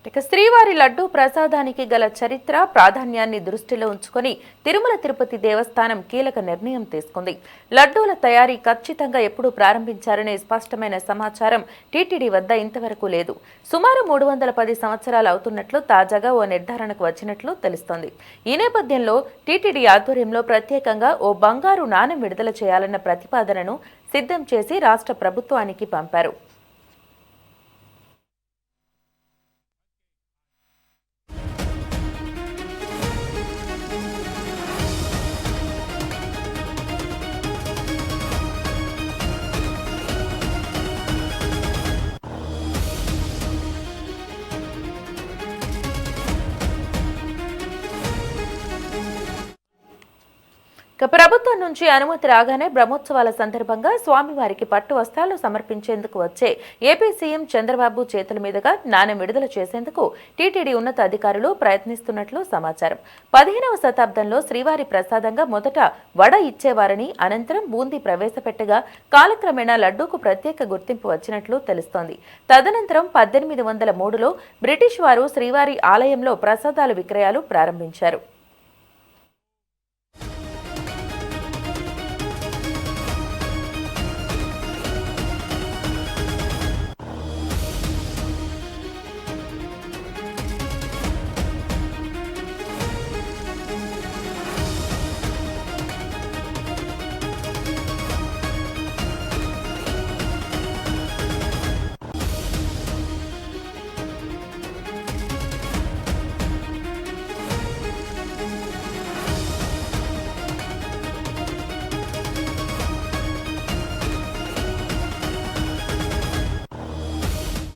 ఇక శ్రీవారి లడ్డూ ప్రసాదానికి గల చరిత్ర ప్రాధాన్యాన్ని దృష్టిలో ఉంచుకొని తిరుమల తిరుపతి దేవస్థానం కీలక నిర్ణయం తీసుకుంది. లడ్డూల తయారీ ఖచ్చితంగా ఎప్పుడు ప్రారంభించారనే స్పష్టమైన సమాచారం టీటీడీ వద్ద ఇంతవరకు లేదు. సుమారు 310 సంవత్సరాలు అవుతున్నట్లు తాజాగా ఓ నిర్ధారణకు వచ్చినట్లు తెలుస్తోంది. ఈ నేపథ్యంలో టీటీడీ ఆధ్వర్యంలో ప్రత్యేకంగా ఓ బంగారు నాణెం విడుదల చేయాలన్న ప్రతిపాదనను సిద్ధం చేసి రాష్ట్ర ప్రభుత్వానికి పంపారు. ప్రభుత్వం నుంచి అనుమతి రాగానే బ్రహ్మోత్సవాల సందర్భంగా స్వామివారికి పట్టు వస్త్రాలు సమర్పించేందుకు వచ్చే ఏపీ సీఎం చంద్రబాబు చేతుల మీదుగా నాణెం విడుదల చేసేందుకు టీటీడీ ఉన్నత అధికారులు ప్రయత్నిస్తున్నట్లు సమాచారం. 15వ శతాబ్దంలో శ్రీవారి ప్రసాదంగా మొదట వడ ఇచ్చేవారని, అనంతరం బూందీ ప్రవేశపెట్టగా కాలక్రమేణా లడ్డూకు ప్రత్యేక గుర్తింపు వచ్చినట్లు తెలుస్తోంది. తదనంతరం 1803లో బ్రిటిష్ వారు శ్రీవారి ఆలయంలో ప్రసాదాల విక్రయాలు ప్రారంభించారు.